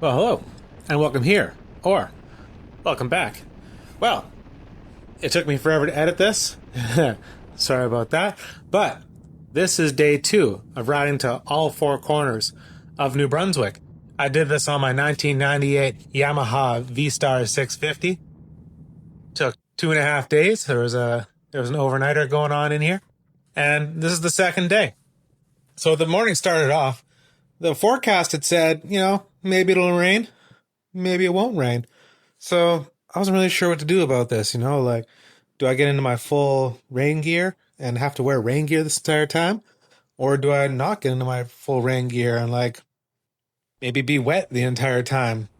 Well, hello, and welcome here, or welcome back. Well, it took me forever to edit this. Sorry about that. But this is day 2 of riding to all 4 corners of New Brunswick. I did this on my 1998 Yamaha V-Star 650. Took 2.5 days. There was an overnighter going on in here. And this is the second day. So the morning started off. The forecast had said, maybe it'll rain, maybe it won't rain. So I wasn't really sure what to do about this, do I get into my full rain gear and have to wear rain gear this entire time? Or do I not get into my full rain gear and maybe be wet the entire time?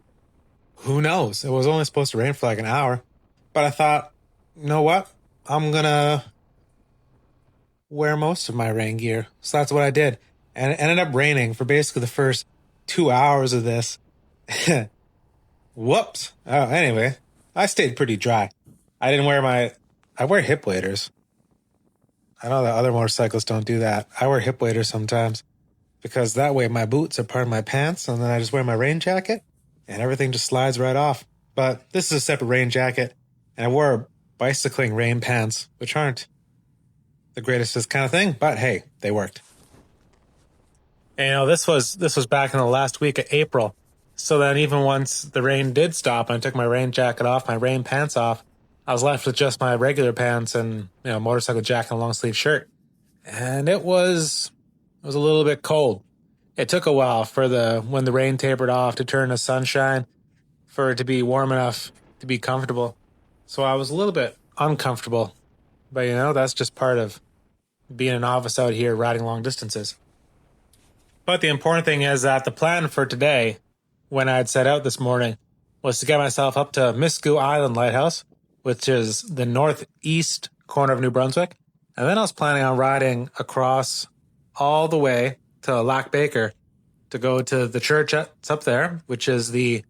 Who knows? It was only supposed to rain for an hour. But I thought, you know what? I'm going to wear most of my rain gear. So that's what I did. And it ended up raining for basically the first 2 hours of this. Whoops. Oh, anyway, I stayed pretty dry. I wear hip waders. I know that other motorcyclists don't do that. I wear hip waders sometimes because that way my boots are part of my pants and then I just wear my rain jacket and everything just slides right off. But this is a separate rain jacket and I wore bicycling rain pants, which aren't the greatest kind of thing, but hey, they worked. And this was back in the last week of April. So then even once the rain did stop and I took my rain jacket off, my rain pants off, I was left with just my regular pants and, motorcycle jacket and long sleeve shirt. And it was a little bit cold. It took a while when the rain tapered off to turn to sunshine for it to be warm enough to be comfortable. So I was a little bit uncomfortable. But, that's just part of being a novice out here riding long distances. But the important thing is that the plan for today, when I had set out this morning, was to get myself up to Miscou Island Lighthouse, which is the northeast corner of New Brunswick. And then I was planning on riding across all the way to Lac Baker to go to the church that's up there, which is the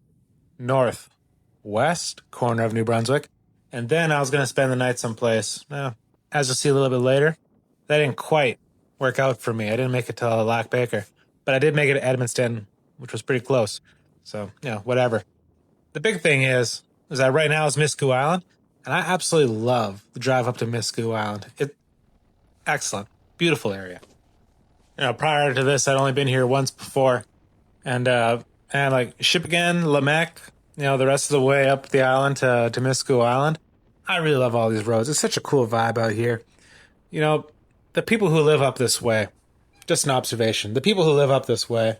northwest corner of New Brunswick. And then I was going to spend the night someplace. As you'll see a little bit later, that didn't quite work out for me. I didn't make it to Lac Baker. But I did make it to Edmundston, which was pretty close. So, whatever. The big thing is that right now is Miscou Island, and I absolutely love the drive up to Miscou Island. Excellent. Beautiful area. Prior to this, I'd only been here once before. And Shippagan, Lamec, the rest of the way up the island to Miscou Island. I really love all these roads. It's such a cool vibe out here. The people who live up this way, just an observation. The people who live up this way,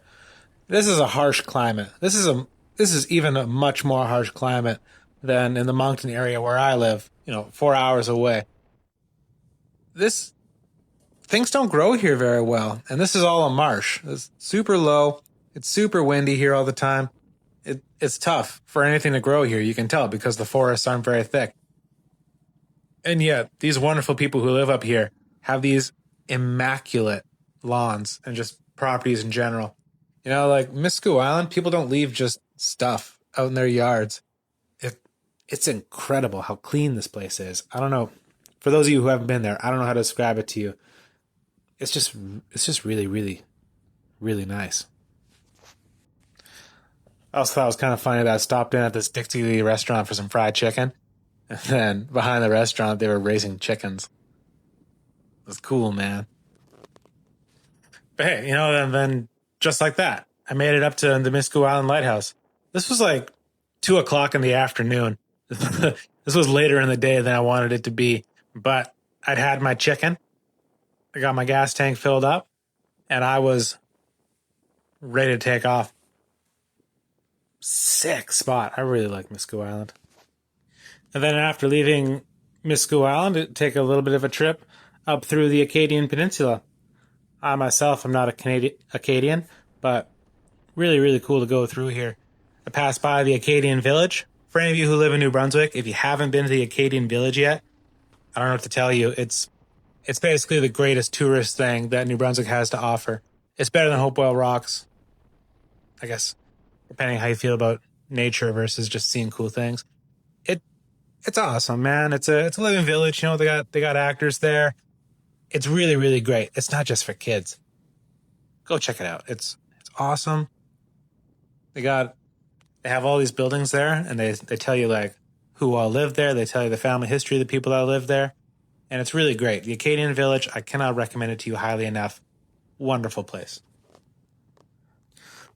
this is a harsh climate. This is even a much more harsh climate than in the Moncton area where I live, 4 hours away. Things don't grow here very well. And this is all a marsh. It's super low. It's super windy here all the time. It's tough for anything to grow here. You can tell because the forests aren't very thick. And yet these wonderful people who live up here have these immaculate lawns and just properties in general. Miscou Island, people don't leave just stuff out in their yards. It's incredible how clean this place is. I don't know. For those of you who haven't been there, I don't know how to describe it to you. It's just really, really, really nice. I also thought it was kind of funny that I stopped in at this Dixie Lee restaurant for some fried chicken. And then behind the restaurant, they were raising chickens. It was cool, man. But hey, then just like that, I made it up to the Miscou Island Lighthouse. This was 2 o'clock in the afternoon. This was later in the day than I wanted it to be. But I'd had my chicken. I got my gas tank filled up. And I was ready to take off. Sick spot. I really like Miscou Island. And then after leaving Miscou Island, it'd take a little bit of a trip up through the Acadian Peninsula. I myself am not a Acadian, but really, really cool to go through here. I passed by the Acadian Village. For any of you who live in New Brunswick, if you haven't been to the Acadian Village yet, I don't know what to tell you. It's basically the greatest tourist thing that New Brunswick has to offer. It's better than Hopewell Rocks, I guess, depending on how you feel about nature versus just seeing cool things. It's awesome, man. It's a living village. They got actors there. It's really, really great. It's not just for kids. Go check it out. It's awesome. They got They have all these buildings there, and they tell you like who all lived there. They tell you the family history of the people that live there, and it's really great. The Acadian Village, I cannot recommend it to you highly enough. Wonderful place.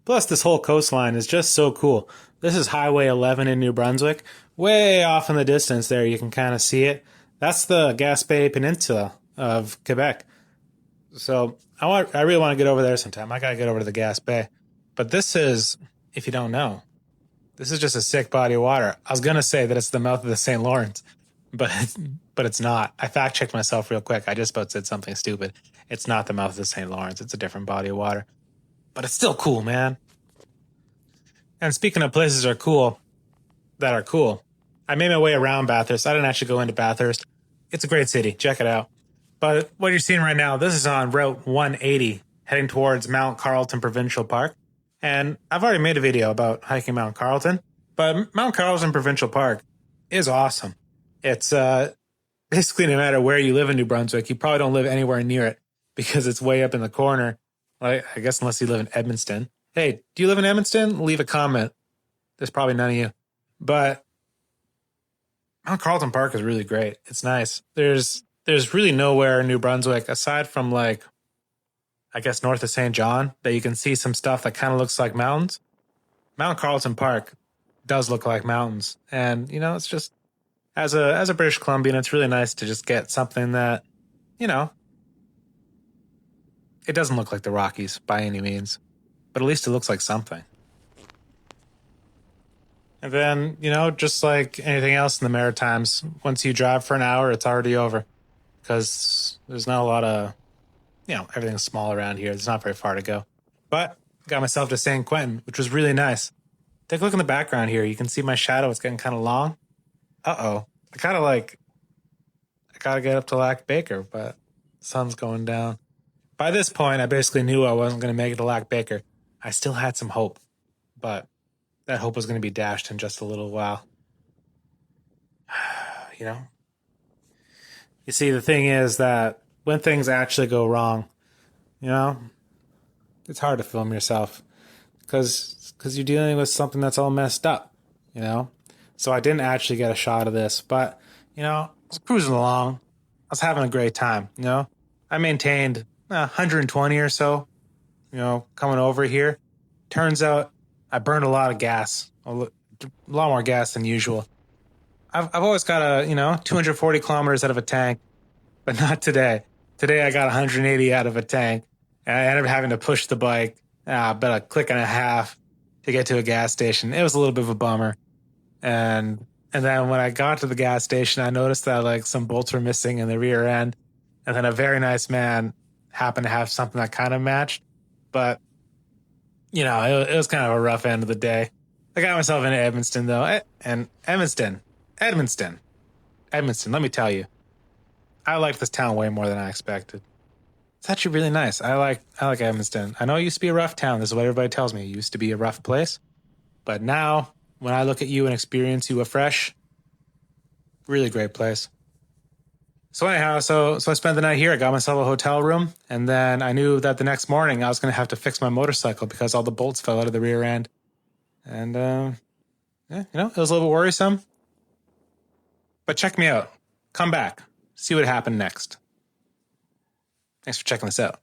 Plus, this whole coastline is just so cool. This is Highway 11 in New Brunswick. Way off in the distance there, you can kind of see it. That's the Gaspé Peninsula of Quebec. So I really want to get over there sometime. I got to get over to the Gaspé. But this is, if you don't know, this is just a sick body of water. I was going to say that it's the mouth of the St. Lawrence, but it's not. I fact-checked myself real quick. I just about said something stupid. It's not the mouth of the St. Lawrence. It's a different body of water. But it's still cool, man. And speaking of places that are cool, I made my way around Bathurst. I didn't actually go into Bathurst. It's a great city. Check it out. But what you're seeing right now, this is on Route 180, heading towards Mount Carlton Provincial Park. And I've already made a video about hiking Mount Carlton, but Mount Carlton Provincial Park is awesome. It's basically no matter where you live in New Brunswick, you probably don't live anywhere near it because it's way up in the corner. I guess unless you live in Edmundston. Hey, do you live in Edmundston? Leave a comment. There's probably none of you. But Mount Carlton Park is really great. It's nice. There's really nowhere in New Brunswick aside from like, I guess north of St. John that you can see some stuff that kind of looks like mountains. Mount Carlton Park does look like mountains. And, you know, it's just, as a British Columbian, it's really nice to just get something that, you know, it doesn't look like the Rockies by any means, but at least it looks like something. And then, you know, just like anything else in the Maritimes, once you drive for an hour, it's already over because there's not a lot of, you know, everything's small around here. There's not very far to go. But I got myself to St. Quentin, which was really nice. Take a look in the background here. You can see my shadow. It's getting kind of long. Uh-oh. I gotta get up to Lac Baker, but the sun's going down. By this point, I basically knew I wasn't going to make it to Lac Baker. I still had some hope, but that hope was going to be dashed in just a little while. You know? You see, the thing is that when things actually go wrong, you know, it's hard to film yourself because you're dealing with something that's all messed up, you know? So I didn't actually get a shot of this, but, you know, I was cruising along. I was having a great time, you know? I maintained 120 or so, you know, coming over here. Turns out I burned a lot of gas, a lot more gas than usual. I've always got 240 kilometers out of a tank, but not today. Today I got 180 out of a tank, and I ended up having to push the bike about a click and a half to get to a gas station. It was a little bit of a bummer. And then when I got to the gas station, I noticed that like some bolts were missing in the rear end. And then a very nice man happened to have something that kind of matched. But, you know, it was kind of a rough end of the day. I got myself into Edmundston, though. And Edmundston, let me tell you, I like this town way more than I expected. It's actually really nice. I like Edmundston. I know it used to be a rough town. This is what everybody tells me. It used to be a rough place. But now, when I look at you and experience you afresh, really great place. So anyhow, so I spent the night here. I got myself a hotel room, and then I knew that the next morning I was going to have to fix my motorcycle because all the bolts fell out of the rear end. And, it was a little worrisome. But check me out. Come back. See what happened next. Thanks for checking this out.